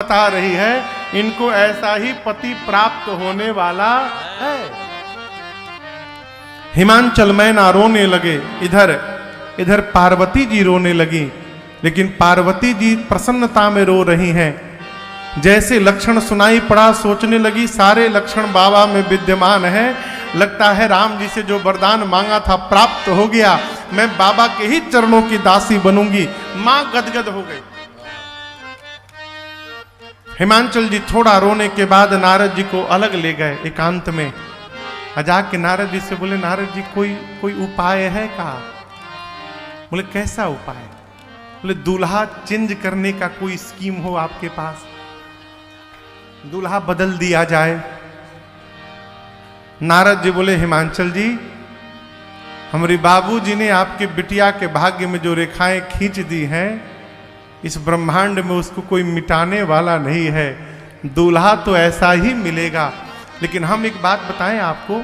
बता रही है इनको ऐसा ही पति प्राप्त होने वाला है। हिमांचल मैना रोने लगे, इधर पार्वती जी रोने लगी, लेकिन पार्वती जी प्रसन्नता में रो रही हैं। जैसे लक्षण सुनाई पड़ा सोचने लगी सारे लक्षण बाबा में विद्यमान है, लगता है राम जी से जो वरदान मांगा था प्राप्त हो गया, मैं बाबा के ही चरणों की दासी बनूंगी। मां गदगद हो गई। हिमांचल जी थोड़ा रोने के बाद नारद जी को अलग ले गए एकांत में। जाके नारद जी से बोले, नारद जी कोई उपाय है का? बोले कैसा उपाय? बोले दूल्हा चेंज करने का कोई स्कीम हो आपके पास, दूल्हा बदल दिया जाए। नारद जी बोले, हिमांचल जी हमारे बाबूजी ने आपके बिटिया के भाग्य में जो रेखाएं खींच दी हैं, इस ब्रह्मांड में उसको कोई मिटाने वाला नहीं है, दूल्हा तो ऐसा ही मिलेगा। लेकिन हम एक बात बताएं आपको,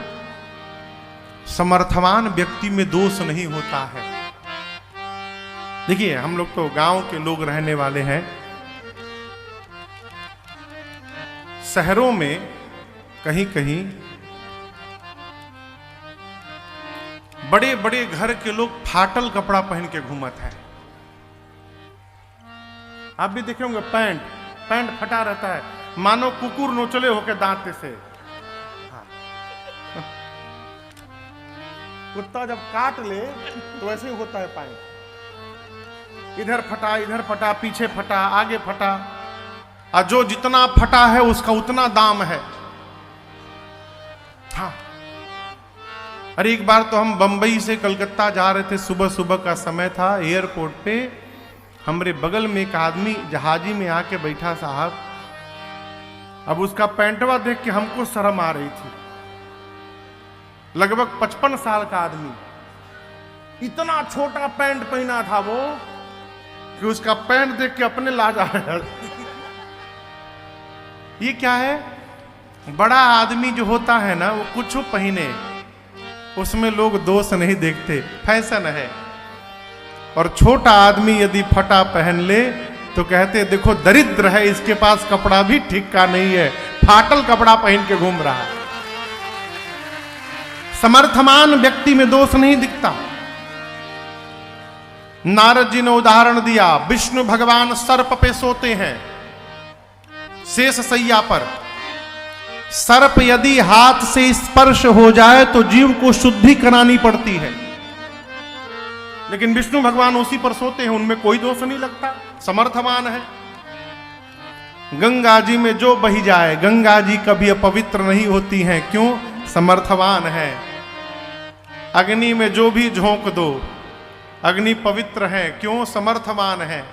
समर्थवान व्यक्ति में दोष नहीं होता है। देखिए हम लोग तो गांव के लोग रहने वाले हैं, शहरों में कहीं कहीं बड़े बड़े घर के लोग फाटल कपड़ा पहन के घूमत है। आप भी देखे होंगे पैंट फटा रहता है, मानो कुकुर नोचले होके दांत से। हाँ। कुत्ता जब काट ले तो वैसे ही होता है पैंट, इधर फटा, पीछे फटा, आगे फटा, और जो जितना फटा है उसका उतना दाम है। हाँ। अरे एक बार तो हम बंबई से कलकत्ता जा रहे थे, सुबह का समय था, एयरपोर्ट पे हमरे बगल में एक आदमी जहाजी में आके बैठा साहब। अब उसका पैंटवा देख के हमको शर्म आ रही थी। लगभग 55 साल का आदमी, इतना छोटा पैंट पहना था वो कि उसका पैंट देख के अपने लाज आ रहा। ये क्या है? बड़ा आदमी जो होता है ना वो कुछ पहने, उसमें लोग दोष नहीं देखते, फैशन है। और छोटा आदमी यदि फटा पहन ले तो कहते देखो दरिद्र है, इसके पास कपड़ा भी ठीक का नहीं है, फाटल कपड़ा पहन के घूम रहा है। समर्थमान व्यक्ति में दोष नहीं दिखता। नारद जी ने उदाहरण दिया, विष्णु भगवान सर्प पे सोते हैं, शेष सैया पर। सर्प यदि हाथ से स्पर्श हो जाए तो जीव को शुद्धि करानी पड़ती है, लेकिन विष्णु भगवान उसी पर सोते हैं, उनमें कोई दोष नहीं लगता, समर्थवान है। गंगा जी में जो बही जाए, गंगा जी कभी अपवित्र नहीं होती हैं, क्यों? समर्थवान है। अग्नि में जो भी झोंक दो, अग्नि पवित्र है, क्यों? समर्थवान है।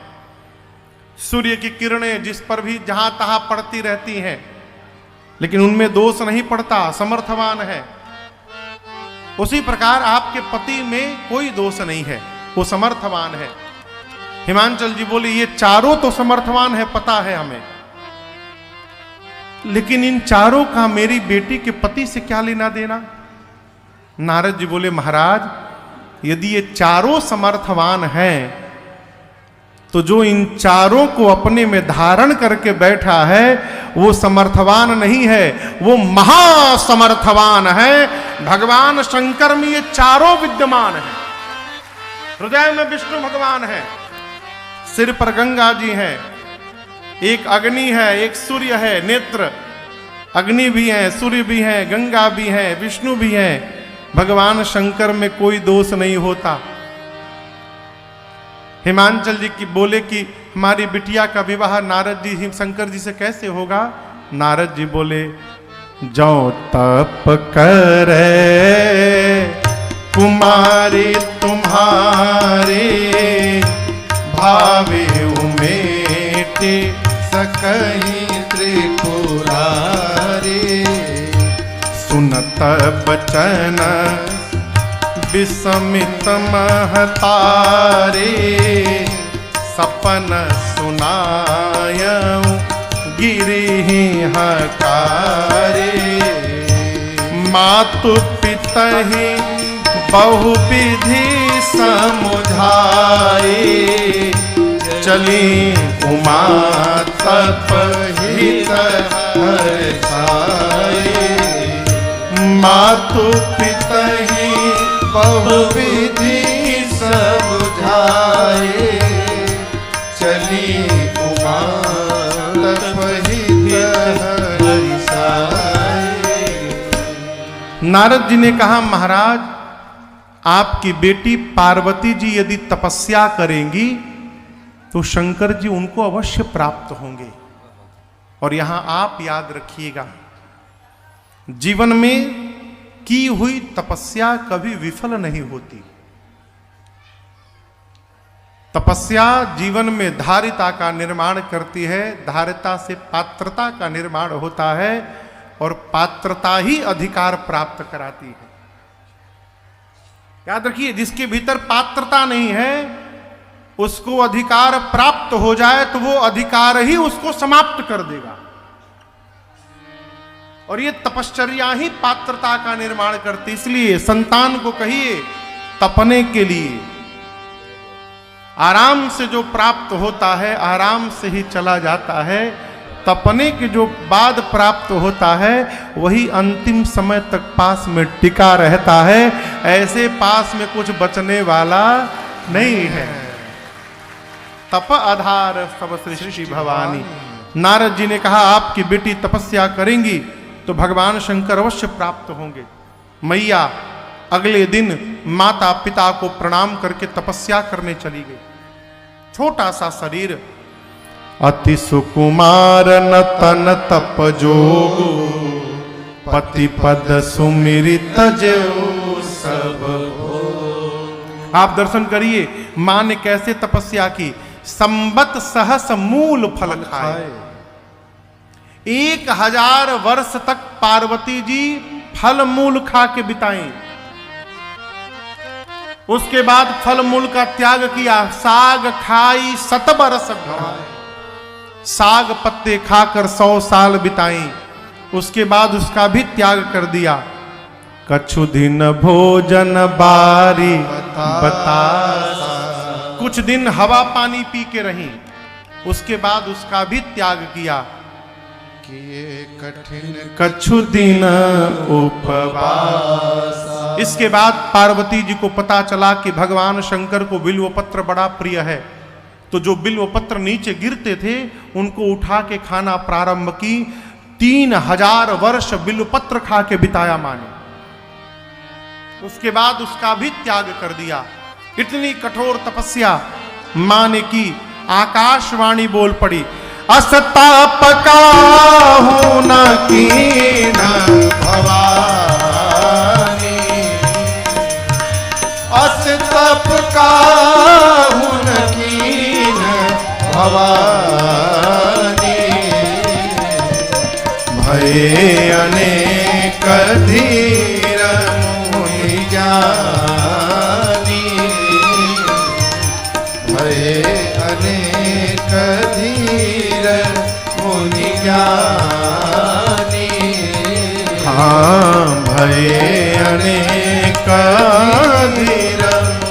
सूर्य की किरणें जिस पर भी जहां तहां पड़ती रहती हैं, लेकिन उनमें दोष नहीं पड़ता, समर्थवान है। उसी प्रकार आपके पति में कोई दोष नहीं है, वो समर्थवान है। हिमांचल जी बोले ये चारों तो समर्थवान है, पता है हमें, लेकिन इन चारों का मेरी बेटी के पति से क्या लेना देना? नारद जी बोले, महाराज यदि ये चारों समर्थवान हैं तो जो इन चारों को अपने में धारण करके बैठा है वो समर्थवान नहीं है, वो महासमर्थवान है। भगवान शंकर में ये चारों विद्यमान है। हृदय में विष्णु भगवान है, सिर पर गंगा जी हैं, एक अग्नि है, एक सूर्य है, नेत्र अग्नि भी है, सूर्य भी है, गंगा भी है, विष्णु भी है। भगवान शंकर में कोई दोष नहीं होता। हिमांचल जी की बोले कि हमारी बिटिया का विवाह नारद जी शंकर जी से कैसे होगा? नारद जी बोले, जो तप करे कुमारी तुम्हारे, भावे उमेटे सकहि त्रिपुरारी। सुनत बचन विस्मित महतारे, सपन सुनायऊ गिरि हकारे। मातु पितहि बहुविधि समुझाए, चली उमा तपहित हर्षाए, मातु पितहि बहुविधि समझाए, चली उमा तपहित हर्षाए। नारद जी ने कहा, महाराज आपकी बेटी पार्वती जी यदि तपस्या करेंगी तो शंकर जी उनको अवश्य प्राप्त होंगे। और यहां आप याद रखिएगा, जीवन में की हुई तपस्या कभी विफल नहीं होती। तपस्या जीवन में धारिता का निर्माण करती है, धारिता से पात्रता का निर्माण होता है और पात्रता ही अधिकार प्राप्त कराती है। याद रखिए, जिसके भीतर पात्रता नहीं है उसको अधिकार प्राप्त हो जाए तो वो अधिकार ही उसको समाप्त कर देगा। और ये तपश्चर्या ही पात्रता का निर्माण करती। इसलिए संतान को कहिए तपने के लिए, आराम से जो प्राप्त होता है आराम से ही चला जाता है, तपने के जो बाद प्राप्त होता है वही अंतिम समय तक पास में टिका रहता है। ऐसे पास में कुछ बचने वाला नहीं है। तप आधार सब सृष्टि भवानी। नारद जी ने कहा, आपकी बेटी तपस्या करेंगी तो भगवान शंकर अवश्य प्राप्त होंगे। मैया अगले दिन माता पिता को प्रणाम करके तपस्या करने चली गई। छोटा सा शरीर, अति सुकुमार नतन तप जोगु, पति पद सुमिरित जो सब हो। आप दर्शन करिए, मां ने कैसे तपस्या की। संबत सहस मूल फल खाए। 1000 वर्ष तक पार्वती जी फल मूल खा के बिताई। उसके बाद फल मूल का त्याग किया। साग खाई 100 बरस ढाई। साग पत्ते खाकर 100 साल बिताई। उसके बाद उसका भी त्याग कर दिया। कछु दिन भोजन बारी बतासा, कुछ दिन हवा पानी पी के रही। उसके बाद उसका भी त्याग किया। कठिन कछु दिन उपवास। इसके बाद पार्वती जी को पता चला कि भगवान शंकर को बिल्व पत्र बड़ा प्रिय है, तो जो बिल्व पत्र नीचे गिरते थे उनको उठा के खाना प्रारंभ की। 3000 वर्ष बिल्व पत्र खा के बिताया माने। उसके बाद उसका भी त्याग कर दिया। इतनी कठोर तपस्या मां ने की। आकाशवाणी बोल पड़ी, असताप काहू न कीन भवानी, असताप काहू न कीन भवानी, भये अनेक धीर मुनि ज्ञानी, भये अनेक धीर मुनि ज्ञानी। हाँ, भये अनेक धीर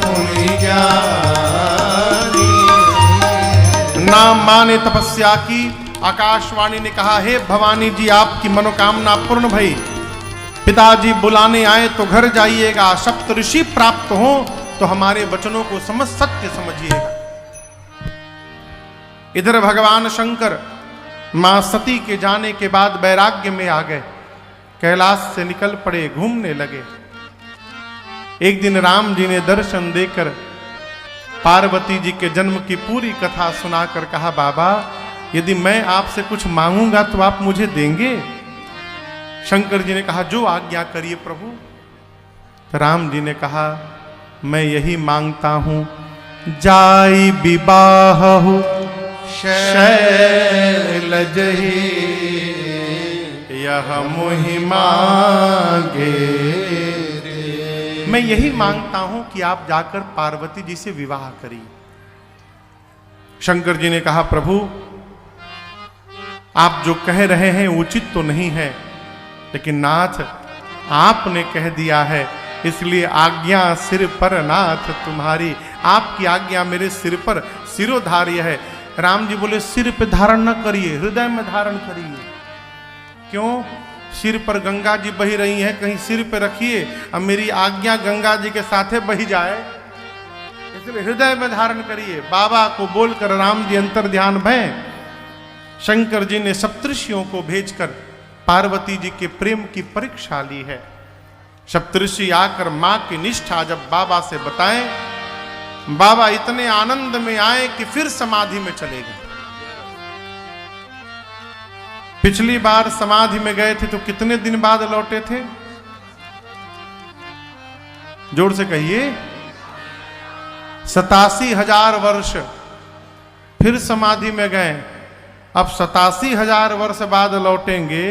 मुनि ज्ञानी। नाम मां ने तपस्या की। आकाशवाणी ने कहा, हे भवानी जी, आपकी मनोकामना पूर्ण भई। पिताजी बुलाने आए तो घर जाइएगा। सप्तऋषि प्राप्त हो तो हमारे वचनों को समझ सत्य समझिएगा। इधर भगवान शंकर मां सती के जाने के बाद वैराग्य में आ गए। कैलाश से निकल पड़े, घूमने लगे। एक दिन राम जी ने दर्शन देकर पार्वती जी के जन्म की पूरी कथा सुनाकर कहा, बाबा यदि मैं आपसे कुछ मांगूंगा तो आप मुझे देंगे? शंकर जी ने कहा, जो आज्ञा करिए प्रभु। तो राम जी ने कहा, मैं यही मांगता हूं, जाई विवाह शैलजहि, यह मोहि मांगे। मैं यही मांगता हूं कि आप जाकर पार्वती जी से विवाह करिए। शंकर जी ने कहा, प्रभु आप जो कह रहे हैं उचित तो नहीं है, लेकिन नाथ आपने कह दिया है, इसलिए आज्ञा सिर पर नाथ तुम्हारी। आपकी आज्ञा मेरे सिर पर सिरोधार्य है। राम जी बोले सिर पे धारण न करिए, हृदय में धारण करिए। क्यों? सिर पर गंगा जी बही रही हैं, कहीं सिर पे रखिए अब मेरी आज्ञा गंगा जी के साथे बही जाए, इसलिए हृदय में धारण करिए। बाबा को बोलकर राम जी अंतर ध्यान भय। शंकर जी ने सप्तऋषियों को भेजकर पार्वती जी के प्रेम की परीक्षा ली है। सप्तऋषि आकर मां की निष्ठा जब बाबा से बताएं, बाबा इतने आनंद में आए कि फिर समाधि में चले गए। पिछली बार समाधि में गए थे तो कितने दिन बाद लौटे थे? जोर से कहिए, 87,000 वर्ष फिर समाधि में गए। अब 87,000 वर्ष बाद लौटेंगे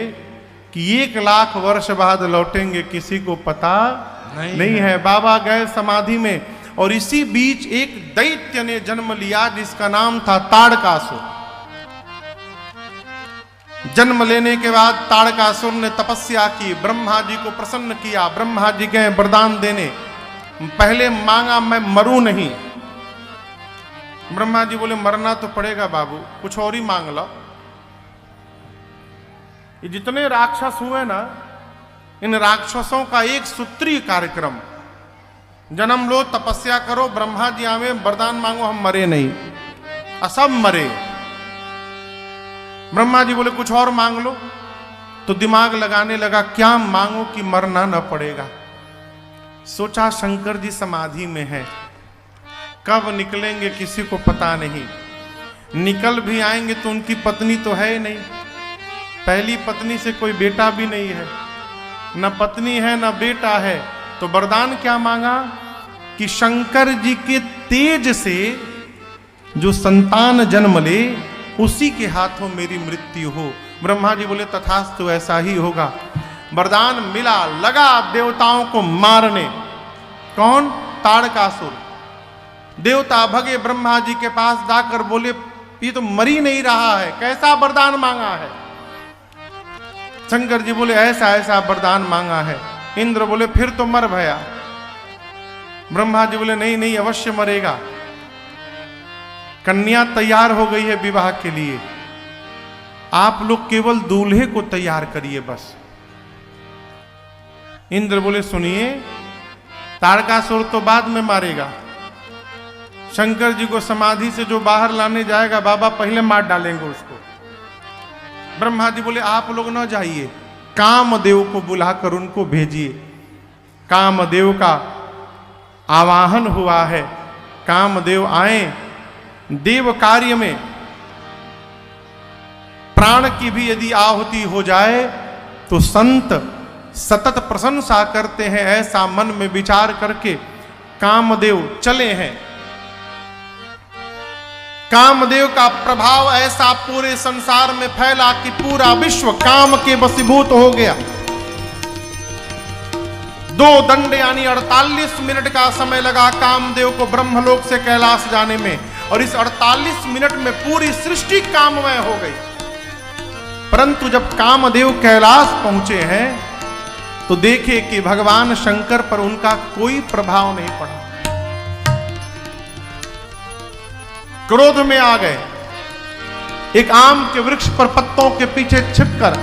कि 1,00,000 वर्ष बाद लौटेंगे, किसी को पता नहीं है। बाबा गए समाधि में और इसी बीच एक दैत्य ने जन्म लिया जिसका नाम था ताड़कासुर। जन्म लेने के बाद ताड़कासुर ने तपस्या की, ब्रह्मा जी को प्रसन्न किया। ब्रह्मा जी गए वरदान देने, पहले मांगा मैं मरूं नहीं। ब्रह्मा जी बोले मरना तो पड़ेगा बाबू, कुछ और ही मांग लो। ये जितने राक्षस हुए ना, इन राक्षसों का एक सूत्रीय कार्यक्रम, जन्म लो, तपस्या करो, ब्रह्मा जी आवे, वरदान मांगो, हम मरे नहीं, सब मरे। ब्रह्मा जी बोले कुछ और मांग लो, तो दिमाग लगाने लगा क्या मांगो कि मरना न पड़ेगा। सोचा शंकर जी समाधि में है, कब निकलेंगे किसी को पता नहीं, निकल भी आएंगे तो उनकी पत्नी तो है ही नहीं, पहली पत्नी से कोई बेटा भी नहीं है, न पत्नी है न बेटा है। तो वरदान क्या मांगा कि शंकर जी के तेज से जो संतान जन्म ले उसी के हाथों मेरी मृत्यु हो। ब्रह्मा जी बोले तथास्तु, ऐसा ही होगा। वरदान मिला, लगा देवताओं को मारने। कौन? ताड़कासुर। देवता भगे ब्रह्मा जी के पास जाकर बोले ये तो मर ही नहीं रहा है, कैसा वरदान मांगा है? शंकर जी बोले ऐसा ऐसा वरदान मांगा है। इंद्र बोले फिर तो मर भया। ब्रह्मा जी बोले नहीं नहीं, अवश्य मरेगा। कन्या तैयार हो गई है विवाह के लिए, आप लोग केवल दूल्हे को तैयार करिए बस। इंद्र बोले सुनिए, तारकासुर तो बाद में मारेगा, शंकर जी को समाधि से जो बाहर लाने जाएगा बाबा पहले मार डालेंगे उसको। ब्रह्मा जी बोले आप लोग न जाइए, कामदेव को बुलाकर उनको भेजिए। कामदेव का आवाहन हुआ है, कामदेव आए। देव कार्य में प्राण की भी यदि आहुति हो जाए तो संत सतत प्रशंसा करते हैं, ऐसा मन में विचार करके कामदेव चले हैं। कामदेव का प्रभाव ऐसा पूरे संसार में फैला कि पूरा विश्व काम के वशीभूत हो गया। 2 दंड यानी 48 मिनट का समय लगा कामदेव को ब्रह्मलोक से कैलाश जाने में, और इस 48 मिनट में पूरी सृष्टि काममय हो गई। परंतु जब कामदेव कैलाश पहुंचे हैं तो देखे कि भगवान शंकर पर उनका कोई प्रभाव नहीं पड़ा। क्रोध में आ गए, एक आम के वृक्ष पर पत्तों के पीछे छिपकर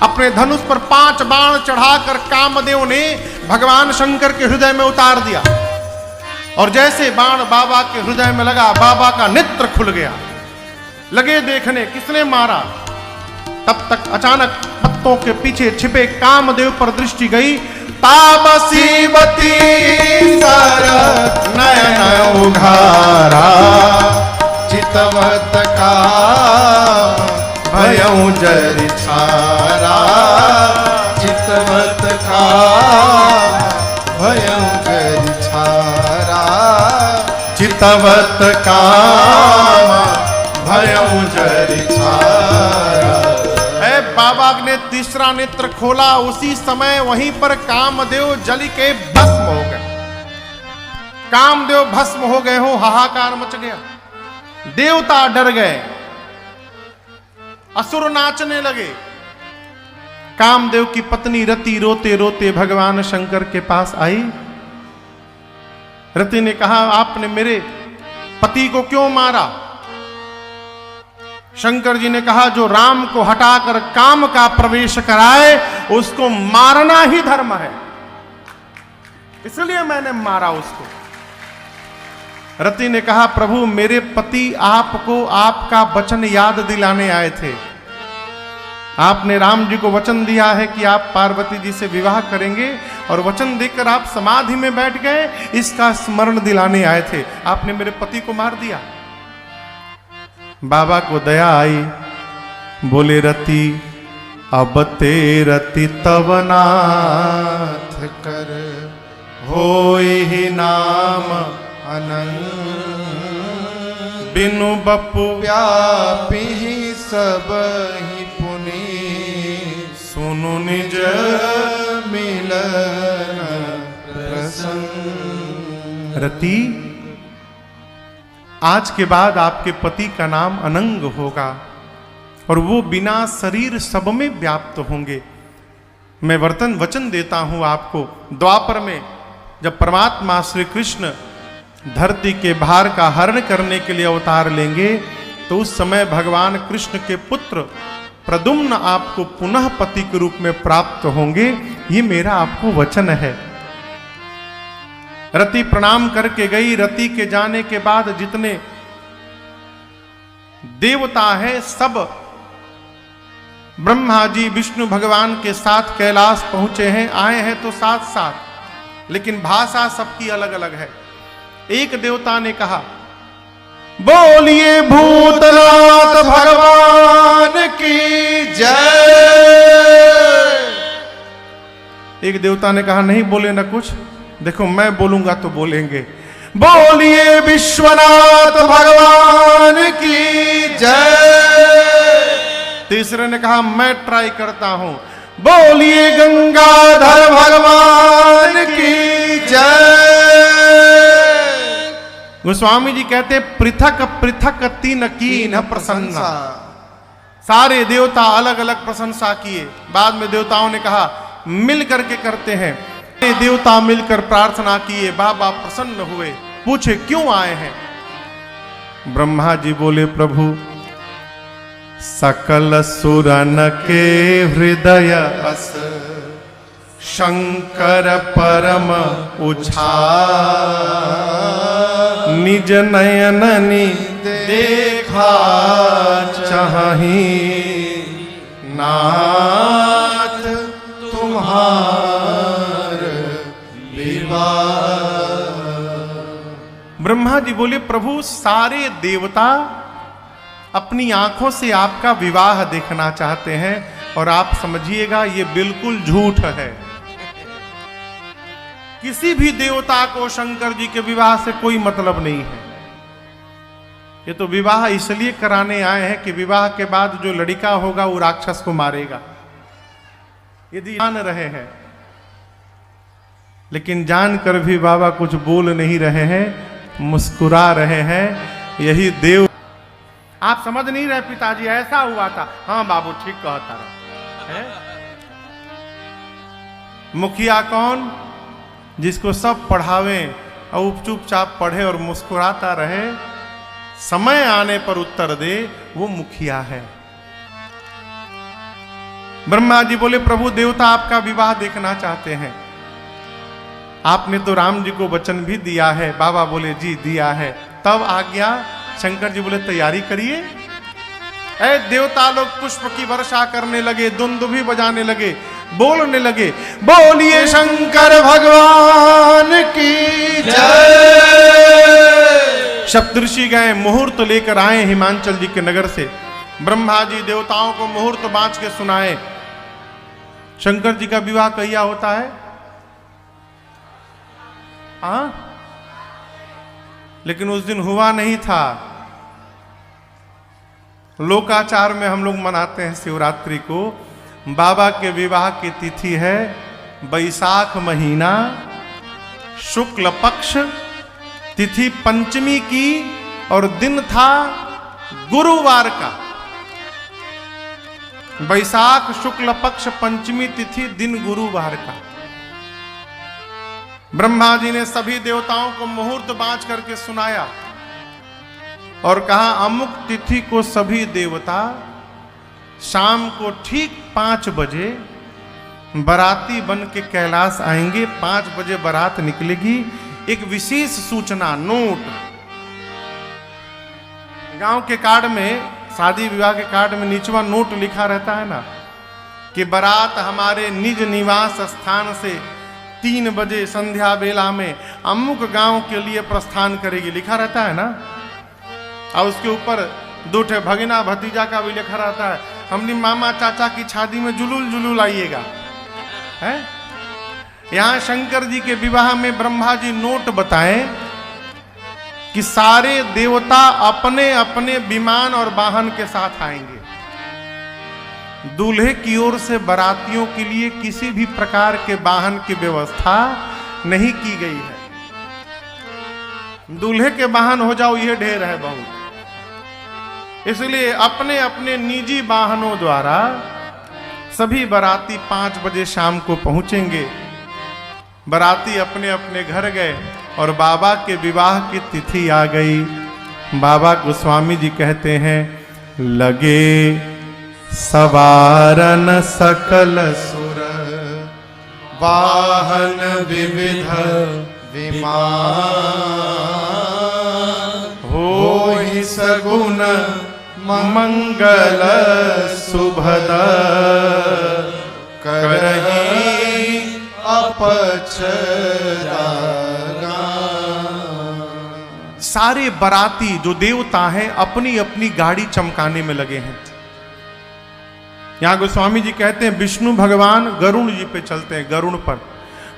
अपने धनुष पर 5 बाण चढ़ाकर कामदेव ने भगवान शंकर के हृदय में उतार दिया। और जैसे बाण बाबा के हृदय में लगा, बाबा का नेत्र खुल गया। लगे देखने किसने मारा, तब तक अचानक पत्तों के पीछे छिपे कामदेव पर दृष्टि गई। तापसीवती सर नयन उघारा, चितवत का भयं जरि छारा, चितवत का भयं जरि छारा, चितवत का भयं जरि छारा। बाबा ने तीसरा नेत्र खोला, उसी समय वहीं पर कामदेव जल के भस्म हो गए। कामदेव भस्म हो गए हो, हाहाकार मच गया। देवता डर गए, असुर नाचने लगे। कामदेव की पत्नी रति रोते रोते भगवान शंकर के पास आई। रति ने कहा आपने मेरे पति को क्यों मारा? शंकर जी ने कहा जो राम को हटाकर काम का प्रवेश कराए उसको मारना ही धर्म है, इसलिए मैंने मारा उसको। रति ने कहा प्रभु मेरे पति आपको आपका वचन याद दिलाने आए थे। आपने राम जी को वचन दिया है कि आप पार्वती जी से विवाह करेंगे और वचन देकर आप समाधि में बैठ गए, इसका स्मरण दिलाने आए थे। आपने मेरे पति को मार दिया। बाबा को दया आई, बोले रति अब ते रति तव नाथ कर होय ही नाम अनंत बिनु बपु व्यापी सब ही पुनि सुनु निज मिलन प्रसन्न। रति आज के बाद आपके पति का नाम अनंग होगा और वो बिना शरीर सब में व्याप्त होंगे। मैं वचन देता हूं आपको, द्वापर में जब परमात्मा श्री कृष्ण धरती के भार का हरण करने के लिए अवतार लेंगे तो उस समय भगवान कृष्ण के पुत्र प्रद्युम्न आपको पुनः पति के रूप में प्राप्त होंगे। ये मेरा आपको वचन है। रति प्रणाम करके गई। रति के जाने के बाद जितने देवता हैं सब ब्रह्मा जी विष्णु भगवान के साथ कैलाश पहुंचे हैं, आए हैं तो साथ साथ, लेकिन भाषा सबकी अलग अलग है। एक देवता ने कहा बोलिए भूतनाथ भगवान की जय। एक देवता ने कहा नहीं बोले ना कुछ, देखो मैं बोलूंगा तो बोलेंगे। बोलिए विश्वनाथ भगवान की जय। तीसरे ने कहा मैं ट्राई करता हूं, बोलिए गंगाधर भगवान की जय। गोस्वामी जी कहते पृथक पृथक तीन कीन प्रसन्ना। सारे देवता अलग अलग प्रशंसा किए। बाद में देवताओं ने कहा मिल करके करते हैं। देवता मिलकर प्रार्थना किए, बाबा प्रसन्न हुए। पूछे क्यों आए हैं? ब्रह्मा जी बोले प्रभु सकल सुरन के हृदय अस शंकर परम उछा निज नयननि देखा चाही नाथ तुम्हार विवाह। ब्रह्मा जी बोले प्रभु सारे देवता अपनी आंखों से आपका विवाह देखना चाहते हैं और आप समझिएगा ये बिल्कुल झूठ है। किसी भी देवता को शंकर जी के विवाह से कोई मतलब नहीं है। ये तो विवाह इसलिए कराने आए हैं कि विवाह के बाद जो लड़का होगा वो राक्षस को मारेगा, यदि जान रहे हैं। लेकिन जानकर भी बाबा कुछ बोल नहीं रहे हैं, मुस्कुरा रहे हैं। यही देव आप समझ नहीं रहे पिताजी ऐसा हुआ था। हाँ बाबू ठीक कहता रहे। मुखिया कौन? जिसको सब पढ़ावे और चुपचाप पढ़े और मुस्कुराता रहे, समय आने पर उत्तर दे, वो मुखिया है। ब्रह्मा जी बोले प्रभु देवता आपका विवाह देखना चाहते हैं। आपने तो राम जी को वचन भी दिया है। बाबा बोले जी दिया है। तब आज्ञा। शंकर जी बोले तैयारी करिए। ऐ देवता लोग पुष्प की वर्षा करने लगे, दुंदुभी बजाने लगे, बोलने लगे बोलिए शंकर भगवान की जय। सप्तऋषि गए, मुहूर्त लेकर आए हिमांचल जी के नगर से। ब्रह्मा जी देवताओं को मुहूर्त बांच के सुनाए। शंकर जी का विवाह कहिया होता है? हाँ, लेकिन उस दिन हुआ नहीं था। लोकाचार में हम लोग मनाते हैं शिवरात्रि को। बाबा के विवाह की तिथि है बैसाख महीना, शुक्ल पक्ष, तिथि पंचमी की और दिन था गुरुवार का। बैसाख शुक्ल पक्ष पंचमी तिथि, दिन गुरुवार का। ब्रह्मा जी ने सभी देवताओं को मुहूर्त बांच करके सुनाया। और कहा अमुक तिथि को सभी देवता शाम को ठीक 5 बजे बाराती बन के कैलाश आएंगे। 5 बजे बारात निकलेगी। एक विशेष सूचना नोट, गांव के कार्ड में, शादी विवाह के कार्ड में निचवा नोट लिखा रहता है ना कि बारात हमारे निज निवास स्थान से 3 बजे संध्या बेला में अमुक गांव के लिए प्रस्थान करेगी, लिखा रहता है ना। और उसके ऊपर 2 ठे भगिना भतीजा का भी लिखा रहता है, हमने मामा चाचा की शादी में जुलूल जुलूल आइएगा, है। यहां शंकर जी के विवाह में ब्रह्मा जी नोट बताएं कि सारे देवता अपने अपने विमान और वाहन के साथ आएंगे। दूल्हे की ओर से बारातियों के लिए किसी भी प्रकार के वाहन की व्यवस्था नहीं की गई है। दूल्हे के वाहन हो जाओ ये ढेर है बहुत, इसलिए अपने अपने निजी वाहनों द्वारा सभी बाराती 5 बजे शाम को पहुंचेंगे। बाराती अपने अपने घर गए और बाबा के विवाह की तिथि आ गई। बाबा गोस्वामी जी कहते हैं, लगे सवारन सकल सुर वाहन विविध विमान, होहि सगुन मंगल शुभद, करहि अपचरागा। सारे बाराती जो देवता हैं अपनी अपनी गाड़ी चमकाने में लगे हैं। यहां गोस्वामी जी कहते हैं विष्णु भगवान गरुण जी पे चलते हैं, गरुण पर।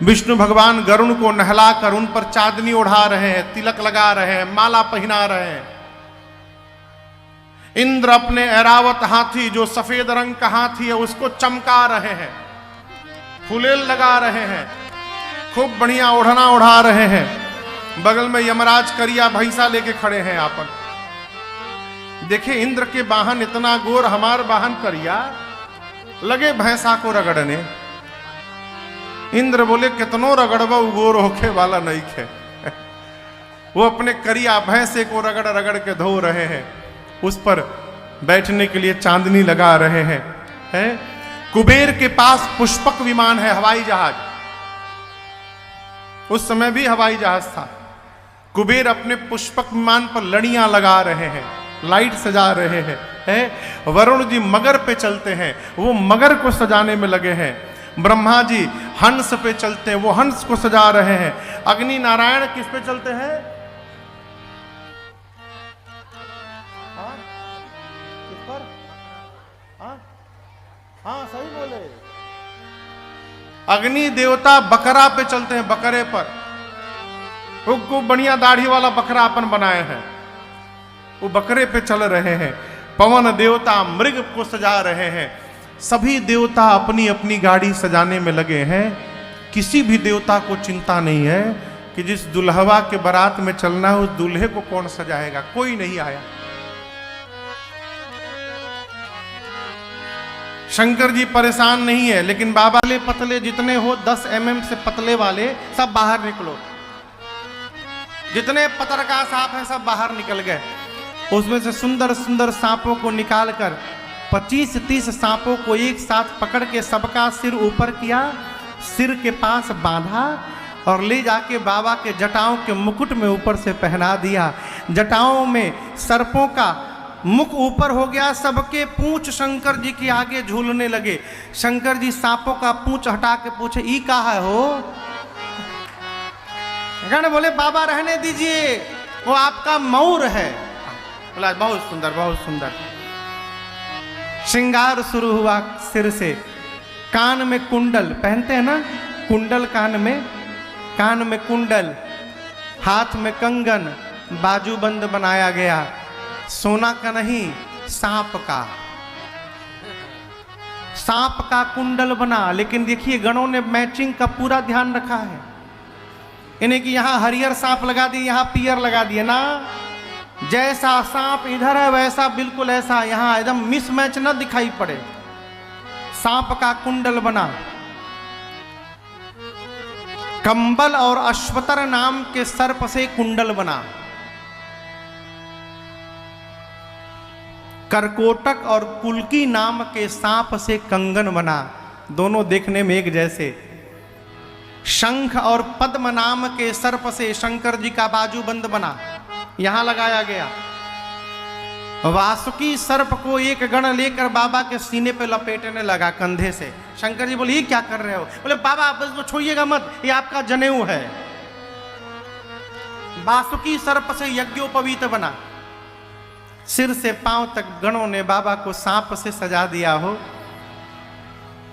विष्णु भगवान गरुण को नहलाकर उन पर चांदनी ओढ़ा रहे हैं, तिलक लगा रहे हैं, माला पहना रहे हैं। इंद्र अपने ऐरावत हाथी जो सफेद रंग का हाथी है उसको चमका रहे हैं, फुलेल लगा रहे हैं, खूब बढ़िया ओढ़ना ओढ़ा रहे हैं। बगल में यमराज करिया भैंसा लेके खड़े हैं आपन। देखिए इंद्र के वाहन इतना गोर, हमार वाहन करिया, लगे भैंसा को रगड़ने। इंद्र बोले कितनो रगड़बा गोर होके वाला नहीं खे। वो अपने करिया भैंसे को रगड़ रगड़ के धो रहे हैं, उस पर बैठने के लिए चांदनी लगा रहे हैं, हैं? कुबेर के पास पुष्पक विमान है, हवाई जहाज। उस समय भी हवाई जहाज था। कुबेर अपने पुष्पक विमान पर लड़ियां लगा रहे हैं, लाइट सजा रहे हैं, हैं? वरुण जी मगर पे चलते हैं, वो मगर को सजाने में लगे हैं। ब्रह्मा जी हंस पे चलते हैं, वो हंस को सजा रहे हैं। अग्नि नारायण किस पे चलते हैं? किस पर? हाँ सही बोले। अग्नि देवता बकरा पे चलते हैं, बकरे पर। वो बढ़िया दाढ़ी वाला बकरा अपन बनाए हैं, वो बकरे पे चल रहे हैं। पवन देवता मृग को सजा रहे हैं। सभी देवता अपनी अपनी गाड़ी सजाने में लगे हैं। किसी भी देवता को चिंता नहीं है कि जिस दुल्हवा के बारात में चलना है उस दूल्हे को कौन सजाएगा। कोई नहीं आया। शंकर जी परेशान नहीं है, लेकिन बाबा ले पतले जितने हो 10 mm से पतले वाले सब बाहर निकलो। जितने पतर का सांप है सब बाहर निकल गए। उसमें से सुंदर सुंदर सांपों को निकालकर 25-30 सांपों को एक साथ पकड़ के सबका सिर ऊपर किया, सिर के पास बांधा और ले जाके बाबा के जटाओं के मुकुट में ऊपर से पहना दिया। जटाओं में सर्पों का मुख ऊपर हो गया, सबके पूंछ शंकर जी के आगे झूलने लगे। शंकर जी सांपों का पूंछ हटा के पूछे, ई कहा हो? गण बोले बाबा रहने दीजिए, वो आपका मयूर है। बोला बहुत सुंदर बहुत सुंदर। श्रृंगार शुरू हुआ सिर से। कान में कुंडल पहनते हैं ना, कुंडल कान में कुंडल, हाथ में कंगन, बाजूबंद बनाया गया। सोना का नहीं, सांप का कुंडल बना। लेकिन देखिए गणों ने मैचिंग का पूरा ध्यान रखा है। इन्हें कि यहाँ हरियर सांप लगा दिए, यहाँ पियर लगा दिए ना। जैसा सांप इधर है वैसा बिल्कुल ऐसा यहाँ एकदम मिसमैच न दिखाई पड़े। सांप का कुंडल बना। कंबल और अश्वतर नाम के सर्प से कुंडल बना। करकोटक और कुल्की नाम के सांप से कंगन बना, दोनों देखने में एक जैसे। शंख और पद्म नाम के सर्प से शंकर जी का बाजूबंद बना, यहां लगाया गया। वासुकी सर्प को एक गण लेकर बाबा के सीने पे लपेटने लगा कंधे से। शंकर जी बोले ये क्या कर रहे हो? बोले बाबा आप इसको छूइएगा मत, ये आपका जनेऊ है। वासुकी सर्प से यज्ञोपवीत बना, सिर से पांव तक गणों ने बाबा को सांप से सजा दिया हो।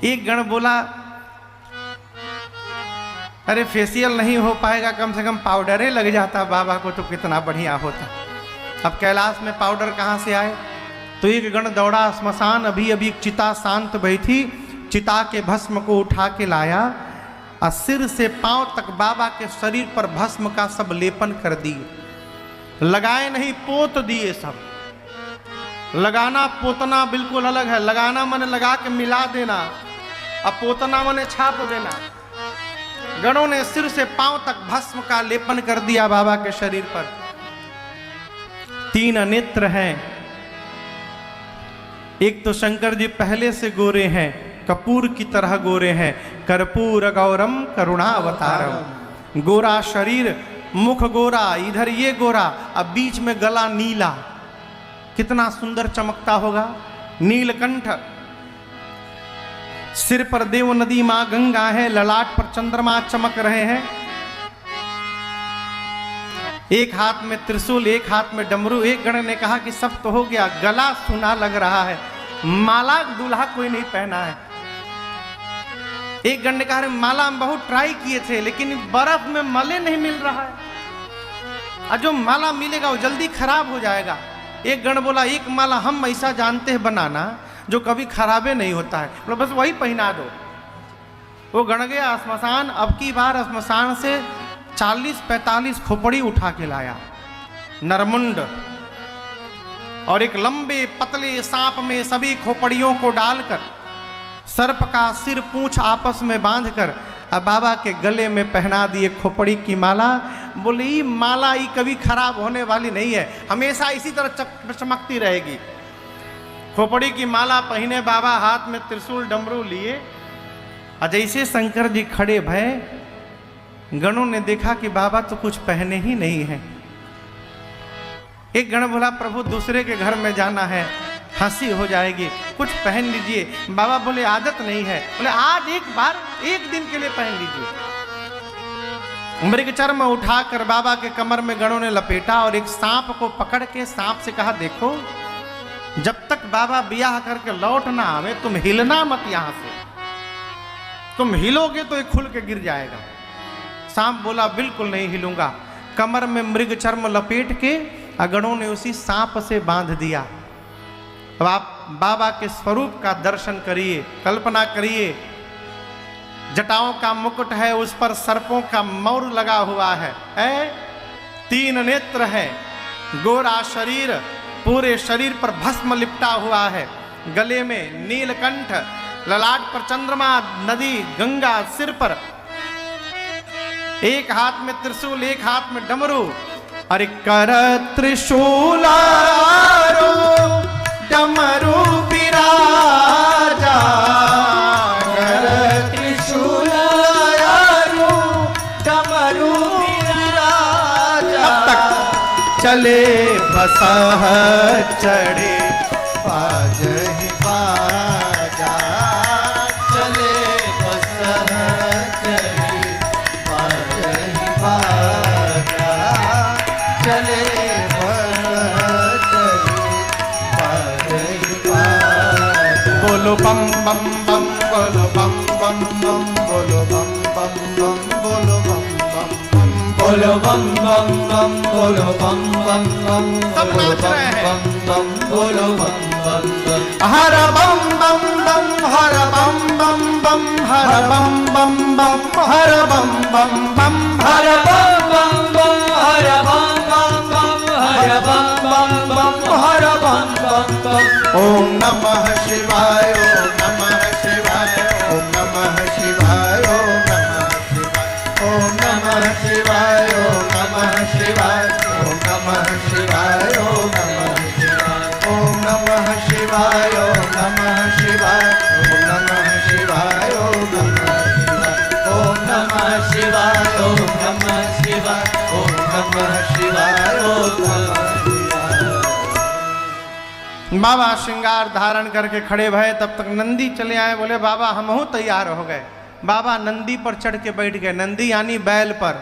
एक गण बोला अरे फेशियल नहीं हो पाएगा, कम से कम पाउडर ही लग जाता बाबा को तो कितना बढ़िया होता। अब कैलाश में पाउडर कहाँ से आए? तो एक गण दौड़ा स्मशान, अभी अभी चिता शांत बैठी, चिता के भस्म को उठा के लाया और सिर से पांव तक बाबा के शरीर पर भस्म का सब लेपन कर दिए। लगाए नहीं, पोत दिए सब। लगाना पोतना बिल्कुल अलग है। लगाना माने लगा के मिला देना, अब पोतना माने छाप देना। गणों ने सिर से पांव तक भस्म का लेपन कर दिया बाबा के शरीर पर। 3 नेत्र हैं। एक तो शंकर जी पहले से गोरे हैं, कपूर की तरह गोरे हैं। कर्पूर गौरम करुणावतारम, गोरा शरीर, मुख गोरा, इधर ये गोरा, अब बीच में गला नीला, कितना सुंदर चमकता होगा। नीलकंठ, सिर पर देव नदी मां गंगा है, ललाट पर चंद्रमा चमक रहे हैं। एक हाथ में त्रिशूल, एक हाथ में डमरू। एक गण ने कहा कि सब तो हो गया, गला सुना लग रहा है, माला दूल्हा कोई नहीं पहना है। एक गण ने कहा माला हम बहुत ट्राई किए थे लेकिन बर्फ में मले नहीं मिल रहा है, और जो माला मिलेगा वो जल्दी खराब हो जाएगा। एक गण बोला एक माला हम ऐसा जानते हैं बनाना जो कभी खराबे नहीं होता है, बोला बस वही पहना दो। वो गण गया श्मशान। अब की बार श्मशान से 40-45 खोपड़ी उठा के लाया, नरमुंड, और एक लंबे पतले सांप में सभी खोपड़ियों को डालकर सर्प का सिर पूंछ आपस में बांधकर अब बाबा के गले में पहना दिए खोपड़ी की माला। बोले ये माला ही कभी खराब होने वाली नहीं है, हमेशा इसी तरह चमकती रहेगी। खोपड़ी की माला पहने बाबा, हाथ में त्रिशूल डमरू लिए, और जैसे शंकर जी खड़े भय, गणों ने देखा कि बाबा तो कुछ पहने ही नहीं है। एक गण बोला प्रभु दूसरे के घर में जाना है, हंसी हो जाएगी, कुछ पहन लीजिए। बाबा बोले आदत नहीं है। बोले आज एक बार, एक दिन के लिए पहन लीजिए। मृग चर्म उठाकर बाबा के कमर में गणों ने लपेटा और एक सांप को पकड़ के सांप से कहा देखो जब तक बाबा ब्याह करके लौट ना आवे तुम हिलना मत यहां से, तुम हिलोगे तो ये खुल के गिर जाएगा। सांप बोला बिल्कुल नहीं हिलूंगा। कमर में मृग चर्म लपेट के गणों ने उसी सांप से बांध दिया। अब आप बाबा के स्वरूप का दर्शन करिए, कल्पना करिए, जटाओं का मुकुट है, उस पर सर्पों का मौर लगा हुआ है, 3 नेत्र है, गोरा शरीर, पूरे शरीर पर भस्म लिपटा हुआ है, गले में नीलकंठ, ललाट पर चंद्रमा, नदी गंगा सिर पर, एक हाथ में त्रिशूल, एक हाथ में डमरू। अरे कर त्रिशूलारो डमरू विराजा, कर त्रिशूलारो डमरू विराजा। अब तक चले बसह चढ़े बाजहि बाजा, चले बसह चढ़े बाजहि बाजा, चले बोलो बम बम बम, बोलो बम बम बम, बोलो बम बम बम, बोलो बम बम बम, बोलो बम बम बम, बोलो बम बम बम, बोलो बम बम बम, बोलो बम बम बम। हर बम बम बम, हर बम बम बम, हर बम बम बम, हर बम बम बम, हर बम बम बम, हर बम बम बम, हर बम बम बम, हर बम बम बम। ओम नमः शिवाय, ओम नमः शिवाय, ओम नमः शिवाय, ओम नमः शिवाय, ओम नमः शिवाय, ओम नमः शिवाय, ओम नमः शिवाय, ओम नमः शिवाय, ओम नमः नमः शिवाय, ओम नमः शिवाय। बाबा श्रृंगार धारण करके खड़े भये, तब तक नंदी चले आए, बोले बाबा हमहू तैयार हो गए। बाबा नंदी पर चढ़ के बैठ गए, नंदी यानी बैल पर।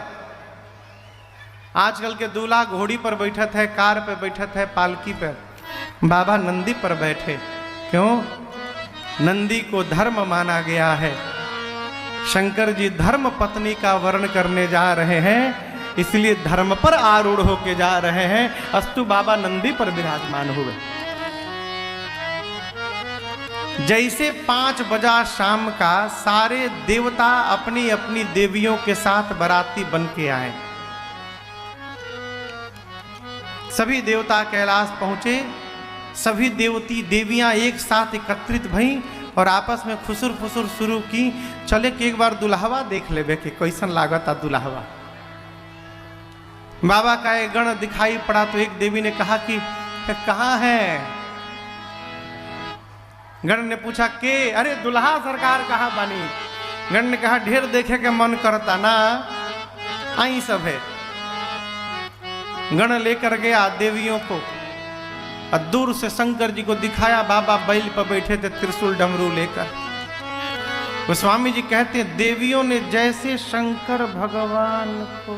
आजकल के दूल्हा घोड़ी पर बैठत है, कार पे बैठत है, पालकी पर, बाबा नंदी पर बैठे। क्यों? नंदी को धर्म माना गया है। शंकर जी धर्म पत्नी का वर्ण करने जा रहे हैं, इसलिए धर्म पर आरूढ़ होके जा रहे हैं। अस्तु बाबा नंदी पर विराजमान हुए। जैसे 5 बजा शाम का सारे देवता अपनी अपनी देवियों के साथ बाराती बन के आए। सभी देवता कैलाश पहुंचे, सभी देवती देवियां एक साथ एकत्रित भई और आपस में खुसुर फुसुर शुरू की। चले कि एक बार दुल्हवा देख लेबे कि कैसन लागता दुल्हवा। बाबा का एक गण दिखाई पड़ा तो एक देवी ने कहा कि कहाँ है? गण ने पूछा के अरे दुल्हा सरकार कहाँ बानी? गण ने कहा ढेर देखे के मन करता ना, आई सब है। गण लेकर गया देवियों को और दूर से शंकर जी को दिखाया। बाबा बैल पर बैठे थे त्रिशूल डमरू लेकर। गोस्वामी जी कहते हैं देवियों ने जैसे शंकर भगवान को